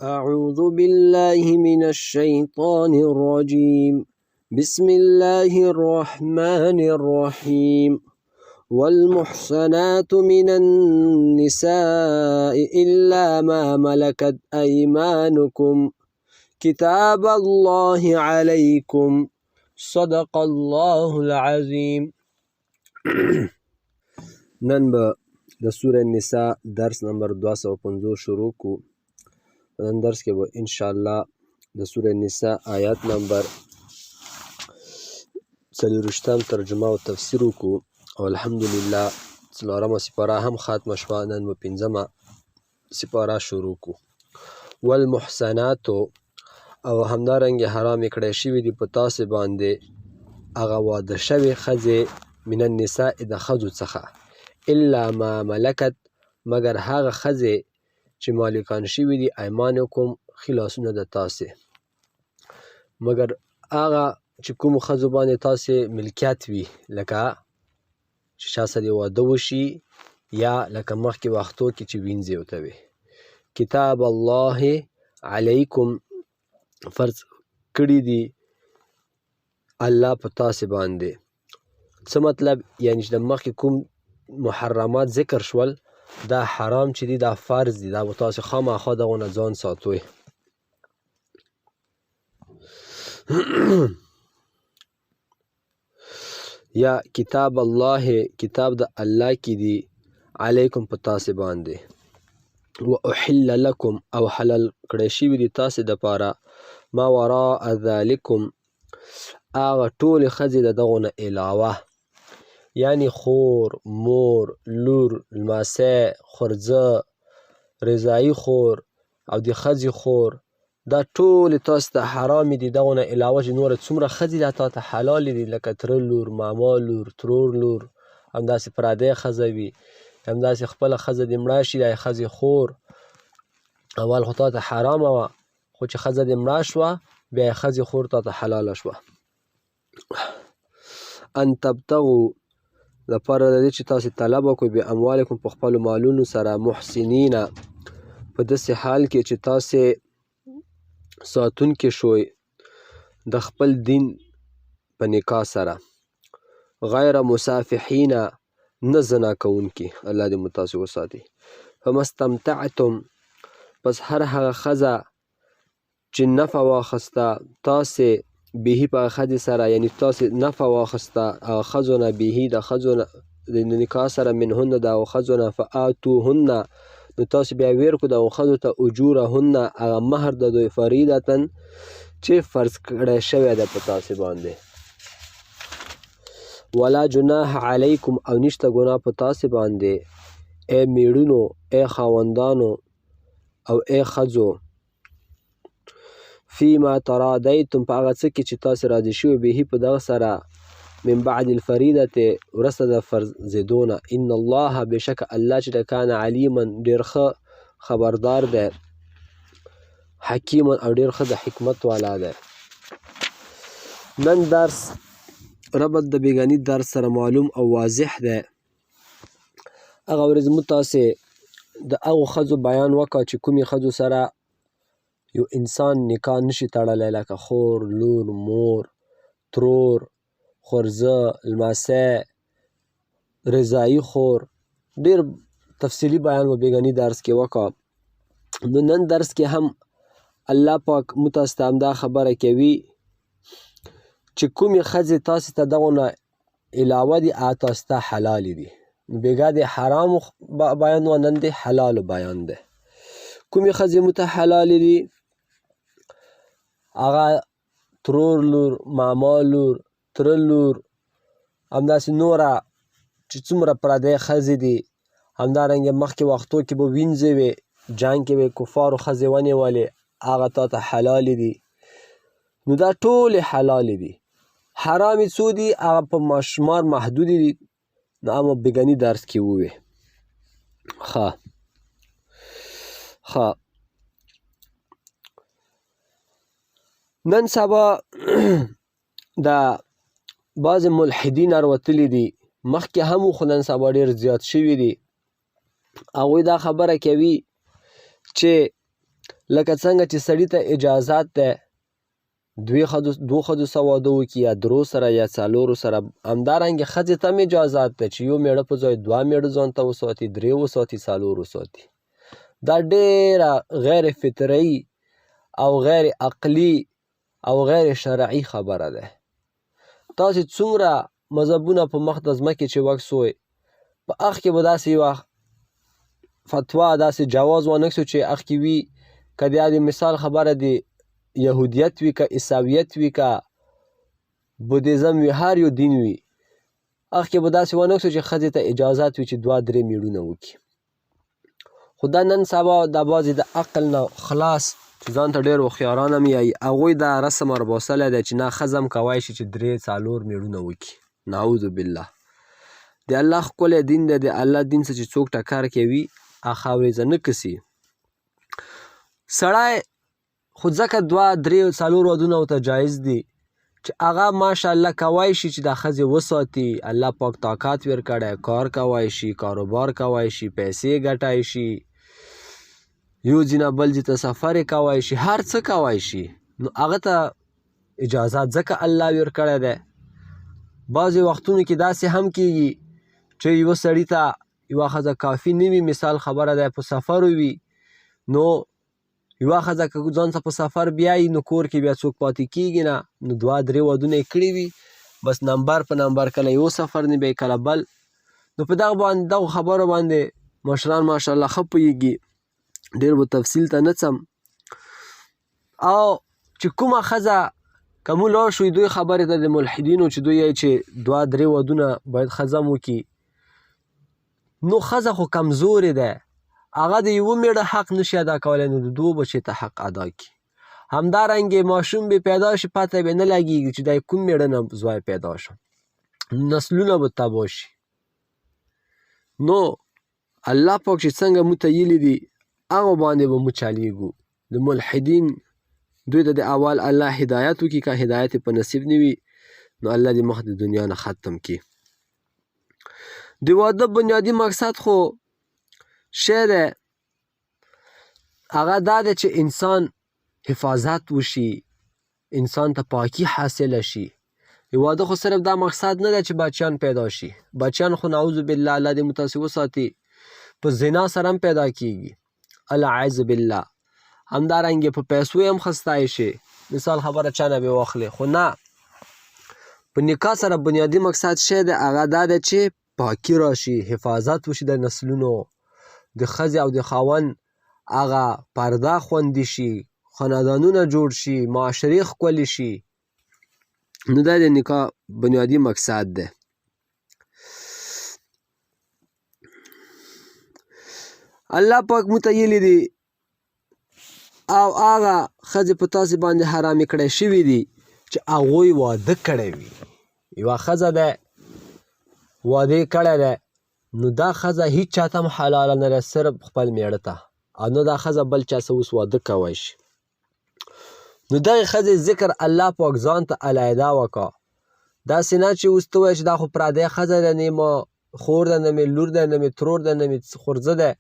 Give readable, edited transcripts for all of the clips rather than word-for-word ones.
أعوذ بالله من الشيطان الرجيم. بسم الله الرحمن الرحيم. والمحصنات من النساء إلا ما ملكت أيمانكم كتاب الله عليكم صدق الله العظيم. نن به د سوره نساء درس نمبر 250 شروع کو. نن درس کې به ان شاء الله د سوره نساء آیات نمبر 40 ترجمه او تفسیر کو او الحمدلله څلورمه سپاره هم ختمه شوه. نن به 5مه سپاره شروع کو. والمحسنات او همدارنګه حرام کړی شوي دي په تاسو باندې هغه واده شوي ښځې من النساء د ښځو څخه الا ما ملکت مگر هغه ښځې چې مالکان شوي دي ایمانکم خلاصونه د تاسې، مگر هغه چې کوم ښځو باندې تاسې ملکیت وي لکه چې چا سره واده وشي یا لکه مخکې وختو کې چې وینځې ورته وي. کتاب الله علیکم فرض کړي دي الله په تاسې باندې. څه مطلب؟ یعنی چې د مخکې کوم محرمات ذکر شول دا حرام چې دي دا فرض دي، دا به تاسې خامخا دغو نه ځان ساتوئ. یا کتاب الله کتاب د الله کې دي علیکم په تاسې باندې. و احل لکم او حلال کړی شوي دي تاسې دپاره ما وراء ذلکم هغه ټولې ښځې د دغو نه علاوه، یعنی خور، مور، لور، لمسی، خورزه، رضایي خور او د ښځې خور دا ټولې تاسو ته حرامې دي. دغو نه علاوه چې نوره څومره ښځې دا تا ته حلالې دي لکه تره لور، ماما لور، ترور لور، همداسې پردۍ ښځه وي، همداسې خپله ښځه دې مړه شي دا ښځې خور اول خو تا ته حرامه وه، خو چې ښځه دې مړه شوه بیا یې ښځې خور تا ته حلاله شوه. ان تبتغوا لپاره د دې چې تاسې طلب وکړئ باموالکم په خپلو مالونو سره محسنین په داسې حال کې چې تاسې ساتونکي شوئ د خپل دین په نکاح سره، غیر مسافحین نه زنا کوونکي، الله دې مو تاسې وساتي. فما استمتعتم پس هر هغه ښځه چې نفع واخسته تاسې بهي په هغه ښځې سره، یعنی تاسې نفع واخسته هغه ښځو نه بهي د ښځو نه د نکاح سره منهن د هغو ښځو نه فآتوهن نو تاسې بیا ورکړو د هغو ښځو ته اجورهن هغه مهر د دوی فریدتن چې فرض کړی شوی ده په تاسې باندې. ولا جناح علیکم او نشته ګناه په تاسې باندې ای میړونو، ای خاوندانو او ای ښځو فیما ترادیتم په هغه څه کې چې تاسې راضي شوي بهي په دغه سره من بعد الفریدة وروسته د فرضېدو نه. ان الله بېشکه الله چې د کان علیما ډېر ښه خبردار دی، حکیما او ډېر ښه د حکمت والا دی. نن درس ربط د بیګاني درس سره معلوم او واضح دی. هغه ورځ مو تاسې د هغو ښځو بیان وکړه چې کومې ښځو سره یو انسان نکاح نشي تړلی لکه خور، لور، مور، ترور، خورزه، لمسی، رضایي خور. ډېر تفصیلي بیان مو بیګاني درس کې وکړه. نو نن درس کې هم الله پاک مو تاسو ته همدا خبره کوي چې کومې ښځې تاسې ته دغو نه علاوه دي هغه تاسو ته حلالې دي. بېګا د حرامو بیان و، نن د حلالو بیان دی. کومې ښځې مو ته حلالې دي؟ هغه ترور لور، ماما لور، تره لور، همداسې نوره چې څومره پردۍ ښځې دي، همدارنګه مخکې وختو کې به وینځې وې، جنګ کې به یې کفارو ښځې ونیولې هغه تا ته حلالې دي. نو دا ټولې حلالې دي. حرامې څو دي هغه په شمار محدودې دي، نو هغه مو بیګاني درس کې ووې. ښه نن سبا د بعضې ملحدین راوتلي دي، مخکې هم خو نن سبا ډېر زیات شوي دي. هغوی دا خبره کوي چې لکه څنګه چې سړي ته اجازات دی دوه ښځو سره واده وکړي یا درو سره یا څلورو سره، همدارنګې ښځې ته هم اجازات دی چې یو مېړه په ځای دوه مېړه ځان ته وساتي، درې وساتي، څلور وساتي. دا ډېره غیر فطري او غیر عقلي او غیر شرعي خبره ده. تاسې څومره مذهبونه په مخ د ځمکې چې وږ سوی، په هغ کې به داسې یوه فتوا داسې جواز وانهکسو چې هغ کې وي که د مثال خبره د یهودیت وي که عیسویت وي که بودیزم وي، هر یو دین وي، هغ کې به داسې وانهکسو چې ښځې ته اجازات وي چې دوه درې مېړونه وکړي. خو دا نن سبا د بعضې د عقل نه خلاص چې ځان ته ډېر هوښیاران هم یایي، هغوی دا رسم ورباسلی دی چې نه ښځه هم کولی شي چې درې څلور مېړونه وکړي. نعوذ بالله. د الله ښکلی دین دی، د الله دین څه چې څوک ټکر کوي هغه خاورېزه نه کسي. سړی خو ځکه دوه درې څلور ودونه ورته جایز دي چې هغه ماشاءالله کولی شي چې دا ښځې وساتي، الله پاک طاقت ورکړی، کار کوی شي، کاروبار کوی شي، پیسې ګټی شي، یو ځای نه بل ځای ته سفر یې کوی شي، هر څه کوی شي، نو هغه ته اجازات ځکه الله ورکړی دی. بعضې وختونو کې داسې هم کېږي چې یوه سړي ته یوه ښځه کافي نه وي، مثال خبره دی په سفر وي، نو یوه ښځه که ځان ته په سفر بیایي نو کور کې بیا څوک پاتې کېږي نه، نو دوه درې ودونه یې کړي وي، بس نمبر په نمبر کله یو سفر نه بیا کله بل. نو په دغو خبرو باندې مشران ماشاءالله ښه پوهېږي، ډېر به تفصیل ته نه څم. او چې کومه ښځه که موږ لاړ شو دوی خبرې ته د ملحدینو چې دوی یایي چې دوه درې ودونه باید ښځه هم وکړي، نو ښځه خو کمزورې ده، هغه د یوه مېړه حق نشي ادا کولی، نو د دوو بچو ته حق ادا کړي. همدارنګې ماشوم به پیدا شي پته به نه لګېږي چې دا کوم مېړه نه زوی پیدا شو، نسلونه به تباه شي. نو الله پاک چې څنګه موږ ته ویلي دي هغو باندې به موږ چلیږو. د ملحدین دوی ته د اول الله هدایت وکړي، که هدایت یې په نصیب نه وي نو الله دې مخ د دنیا نه ختم کړي. د واده بنیادي مقصد خو شی دی هغه دا دی چې انسان حفاظت وشي، انسان ته پاکي حاصله شي. د واده خو صرف دا مقصد نه دی چې بچیان پیدا شي، بچیان خو نعوذ بالله الله دې موږ تاسې وساتي په زنا سره هم پیدا کېږي، العیاذ بالله. همدارنګې په پیسو هم خستای شي، مثال خبره چا نه به واخلې، خو نه، په نکاح سره بنیادي مقصد شی دی هغه دا دی چې پاکي راشي، حفاظت وشي د نسلونو، د ښځې او د خاوند هغه پرده خوندي شي، خاندانونه جوړ شي، معاشرې ښکلې شي. نو دا د نکاح بنیادي مقصد دی. الله پاک موږ ته ویلي دي او هغه ښځې په تاسې باندې حرامې کړی شوي دي چې هغوی واده کړی وي. یوه ښځه ده واده یې کړی دی، نو دا ښځه هیچ چا ته هم حلاله نه ده، صرف خپل مېړه ته، او نه دا ښځه بل چا سره اوس واده کوی شي. نو دغې ښځې ذکر الله پاک ځان ته علیحده وکړه. داسې نه چې اوس ته ووایې چې دا خو پردی ښځه ده، نه ما خور ده، نه مې لور ده، نه مې ترور ده، نه مې خورزه ده،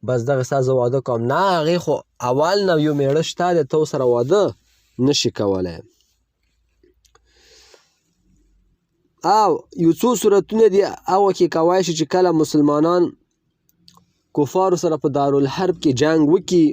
بس دغې سره زه واده کوم. نه، هغې خو اول نه یو مېړه شته دی، ته ورسره واده نشي کولی. او یو څو صورتونه دي هغه کې کولی شي چې کله مسلمانان کفارو سره په دارالحرب کې جنګ وکړي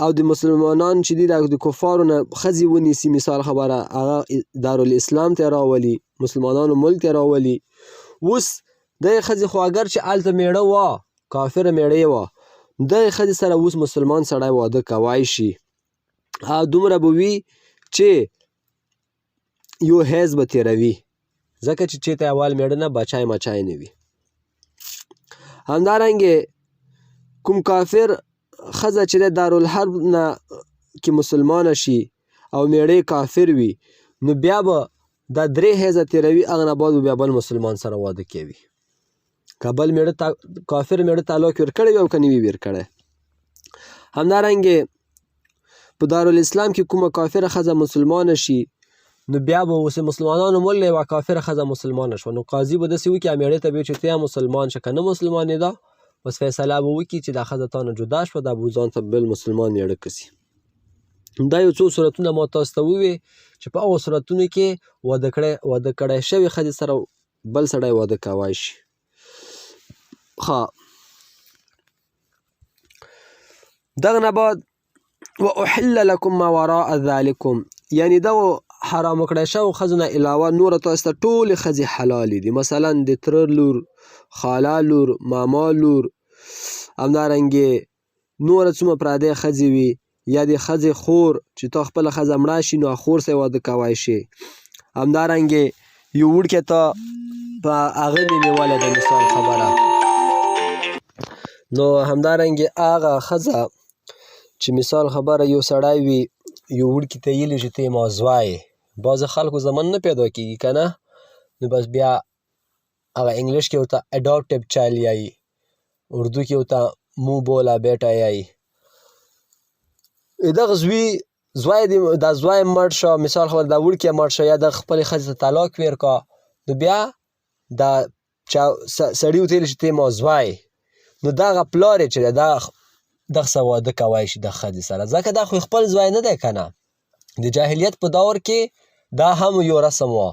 او د مسلمانان چې دي د کفارو نه ښځې ونیسي، مثال خبره هغه دارالاسلام ته راولي، مسلمانانو ملک ته راولي. اوس دغې ښځې خو اگر چې هلته مېړه وه، کافره مېړه یې وه، دغې ښځې سره اوس مسلمان سړی واده کوی شي، او دومره به وي چې یو حیض به تېروي، ځکه چې چېرته اول مېړه نه بچی مچی نه وي. همدارنګې کوم کافر ښځه چې د دارالحرب نه کې مسلمانه شي او مېړه یې کافر وي، نو بیا به دا درې حیضه تېروي، هغه نه بعد به بیا بل مسلمان سره واده کوي، که بل مېړه کافر مېړه طلاق ورکړی وي او که نه وي ورکړی. همدارنګې په دارالاسلام کې کومه کافره ښځه مسلمانه شي، نو بیا به اوس مسلمانانو ملک یوه کافره ښځه مسلمانه شوه، نو قاضي به داسې وکړي مېړه ته به چې ته یا مسلمان شه، که نه مسلمانېده بس فیصله به وکړي چې دا ښځه تا نه جدا شوه دا به ځان ته بل مسلمان میړه کسي. دا یو څو صورتونه ما تاسو ته ووې چې په هغو صورتونو کې واده کړی شوې ښځې سره بل سړی واده کولی شي. دغه نه بعد واحل لکم ما وراء ذلکم، یعنی دغو حرامو کړی شوو ښځو نه علاوه نوره تاسو ته ټولې ښځې حلالې دي. مثلا د تره لور، خاله لور، ماما لور، همدارنګې نوره څومره پردۍ ښځې وي یا د ښځې خور چې تا خپله ښځه مړه شي نو خور سره واده کوی شي. همدارنګې یو وړکې ته په هغه دې نیولی ده مثال خبره. نو همدارنګې هغه ښځه چې مثال خبره یو سړی وي یو وړکي ته ویلي چې ته یې ما زوی یې، بعضې خلکو زمن نه پیدا کېږي که نه، نو بس بیا هغه انګلیش کې ورته اډاپټیو چایلډ یایي، اردو کې ورته مو بولا بیټا یایي. دغه زوی دا زوی مړ شه، مثال خبره دا وړکي مړ شه یا د خپلې ښځې ته طلاق ورکړه، نو بیا دا سړي ورته ویلي چې ته یې ما زوی، نو دغه پلار یې چې دی دغه سره واده کوی شي د ښځې سره، ځکه دا خو خپل زوی نه دی که نه. د جاهلیت په دور کې دا هم یو رسم وه،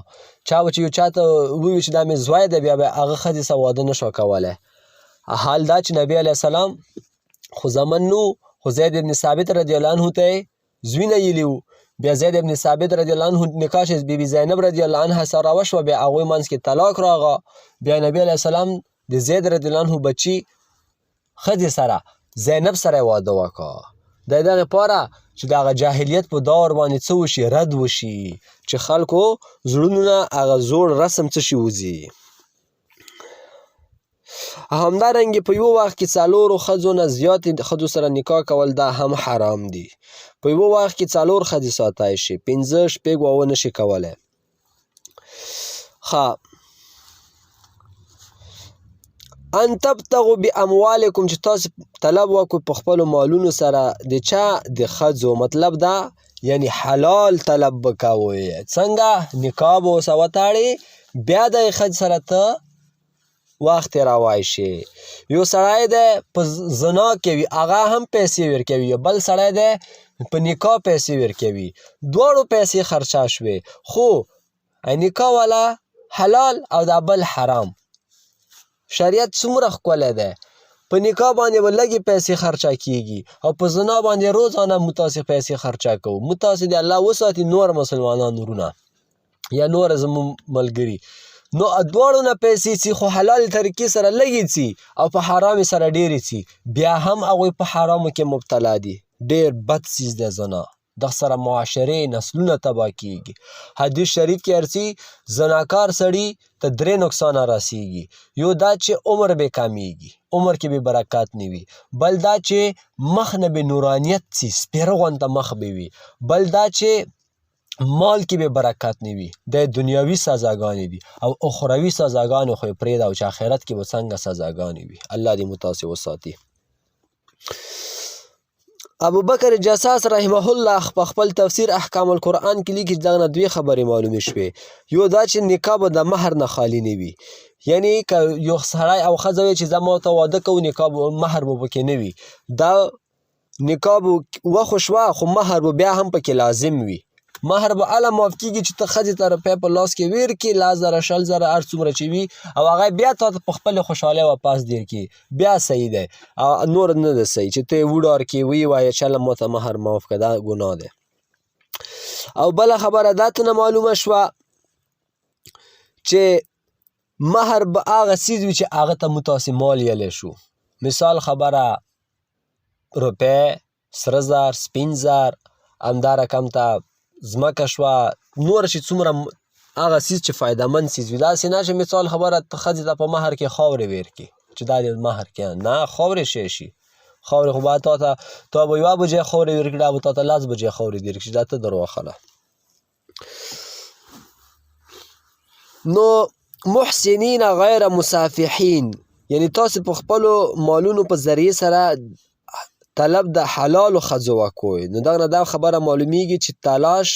چا به چې یو چا ته ووایي چې دا مې زوی دی بیا به هغه ښځې سره واده نه شو کولی. حال دا چې نبي علیه السلام خو زمن نو، خو زید ابن ثابت رضی الله عنه ته یې زوی نه ویلي وو. بیا زید ابن ثابت رضی الله عنه نکاح چې بیبي زینب رضی الله عنها سره وشوه، بیا هغوی منځ کې طلاق راغه. بیا نبي علیه السلام د زید رضی الله عنه بچي ښځې سره زینب سره یې واده وکړه. د دغې پاره چې د هغه جاهلیت په دور باندې څه وشي، رد وشي، چې خلکو زړونو نه هغه زوړ رسم څه شي وځي. همدارنګې په یو وخت کې څلورو ښځو نه زیاتې ښځو سره نکاح کول دا هم حرام دي. په یو وخت کې څلور ښځې ساتلی شي، پنځه شپږ واوه نه شي کولی. ان تبتغوا باموالکم، چې تاسو طلب وکړئ په خپلو مالونو سره د چا د ښځو، مطلب دا یعنی حلال طلب به کوئ. څنګه؟ نکاح به ورسره وتاړې بیا د ښځې سره ته وخت تېروی شي. یو سړی دی په زنا کوي هغه هم پیسې ورکوي، یو بل سړی دی په نکاح پیسې ورکوي، دواړو پیسې خرچه شوې، خو نکاح والا حلال او دا بل حرام. شریعت څومره ښکلی دی، په نکاح باندې به لږې پیسې خرچه کېږي او په زنا باندې روزانه موږ تاسې پیسې خرچه کوو. موږ تاسې د الله وساتي نور مسلمانان ورونه یا نور زموږ ملګري، نو دواړو نه پیسې څي خو حلال طریقې سره لږې څي او په حرامې سره ډېرې څي، بیا هم هغوی په حرامو کې مبتلا دي. ډېر بد څیز دی زنا، دغه سره معاشرې نسلونه تباه کېږي. حدیث شریف کې ارڅي زناکار سړي ته درې نقصانه رسیږي. یو دا چې عمر به کمیږي، عمر کې به برکات نه وي. بل دا چې مخ نه به نورانیت څي، سپېره غونته مخ به وي. بل دا چې مال کې به برکت نه وي، د دنیاوي سزاګانې دي او اخروي سزاګانې خو یې پرېږده او چې آخرت کې به څنګه سزاګانې وي. الله دې مو تاسې وساتي. ابوبکر جساس رحمه الله په خپل تفسیر احکام القرآن کې لیکي چې دغه نه دوې خبرې معلومې شوې. یو دا چې نکاح به د مهر نه خالي نه وي، یعنی که یو سړی او ښځه وایي چې زه ما ته واده کوو نکاح مهر به پکې نه وي، دا نکاح به وخو شوه خو مهر به بیا هم پکې لازم وي. مهر به هله معاف کېږي چې ته ښځې ته روپۍ په لاس کې ورکړې، 10,000 20,000 هر څومره چې وي، او هغه بیا تا ته په خپلې خوشحالۍ واپس درکړي، بیا صحیح دی. نور نه ده صحیح چې ته یې وډار کړې ویې وایې چې هله ما ته مهر معاف کړه، دا ګناه دی. او بله خبره دا ته نه معلومه شوه چې مهر به هغه څیز وي چې هغه ته موږ تاسې مال یلی شو. مثال خبره روپۍ، سره زر، سپین زر، همدا رقم ته ځمکه شوه، نور چې څومره هغه څیز چې فایده مند څیز وي. داسې نه چې مثال خبره ته ښځې ته په مهر کې خاورې ورکړي چې دا دې مهر کې، نه، خاورې شی شي. خاورې خو باید تا به 1 بجې خاورې ورکړي، دا به تا ته 10 بجې خاورې درکړي چې دا ته در وخله. نو محسنین غیر مصافحین، یعنی تاسو په خپلو مالونو په ذریعې سره طلب د حلالو ښځو وکوی. نو دغه نه دا خبره معلومیږي چې تلاش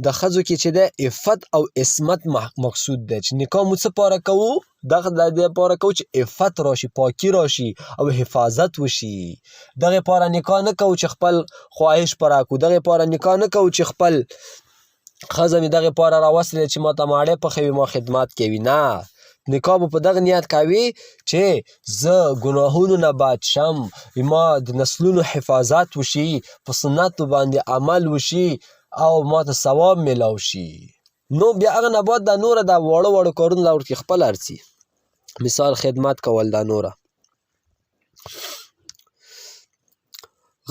د ښځو کې چې دی عفت او عصمت مقصود دی، چې نکاح مو څه پاره کوو؟ دغه د دې پاره کوو چې عفت راشي، پاکي راشي او حفاظت وشي. دغې پاره نکاح نه کوو چې خپل خواهش پوره کړو، دغې پاره نکاح نه کوو چې خپل ښځه مې دغې پاره راوستلې چې ماته ماړی پخوي، ما خدمت کوي. نه، نکاح به په دغه نیت کوي چې زه ګناهونو نه بچ شم، ما د نسلونو حفاظت وشي، په سنتو باندې عمل وشي او ماته ثواب میلاو شي. نو بیا هغه نه بعد دا نوره دا واړه واړه کارونه لا ورکې خپله ارڅي، مثال خدمت کول دا نوره.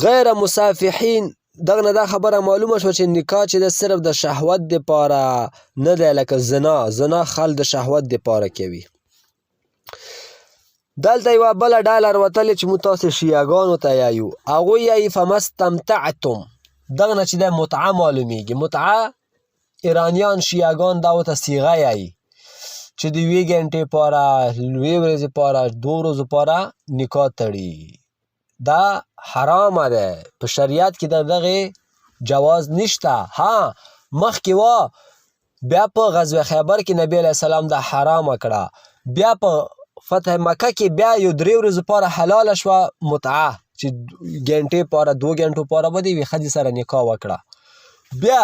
غیر مصافحین، دغه نه دا خبره معلومه شوه چې نکاح چې د صرف د شهوت دپاره نه دی، لکه زنا خلک د شهوت دپاره کوي. دلته یوه بله ډله راوتلې چې موږ تاسې شیعهګانو ته یایو، هغوی یایي فمستمتعتم، دغه نه چې دی متعه معلومیږي. متعه ایرانیان شیعهګان دا ورته صیغه یایي چې د یوې ګنټې پاره، یوې ورځې پاره، 2 ورځو پاره نکاح تړي. دا حرامه ده، په شریعت کې د دغې جواز نشته. ها مخکې وه، بیا په غزوه خیبر کې نبی علیه السلام دا حرامه کړه، بیا په فتح مکه کې بیا یو 3 ورځو پاره حلاله شوه متعه، چې ګنټې پاره 2 ګنټو پاره به د یوې ښځې سره نکاح وکړه. بیا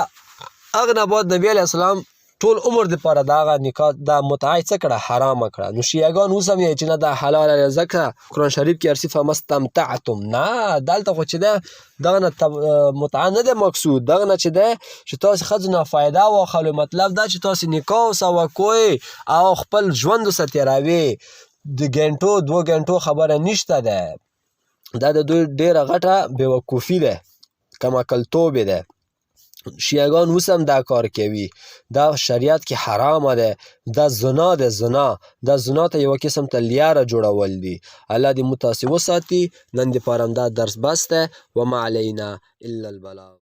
هغه نه بعد نبی علیه السلام ټول عمر دپاره د هغه نکاح دا متعه څه کړه؟ حرامه کړه. نو شیعهګان اوس هم یایي چې نه دا حلاله ده، ځکه قرآن شریف کې ارسي فمستمتعتم. نه، دلته خو چې ده دغه نه متعه نه ده مقصود، دغه نه چې ده چې تاسې ښځو نه فایده واخلئ، مطلب دا چې تاسې نکاح ورسره وکوئ او خپل ژوند ورسره تېروئ. د ګنټو 2 ګنټو خبره نشته ده، دا د دوی ډېره غټه بېوقوفي ده، کم عقلتوب ده. شیعهګان اوس هم دا کار کوي، دا شریعت کې حرامه ده، دا زنا ده. دا زنا ته یوه قسم ته لیاره جوړول دي. الله دې موږ تاسې وساتي. نن دپاره همدا درس بس دی. وما علینا الا البلاغ.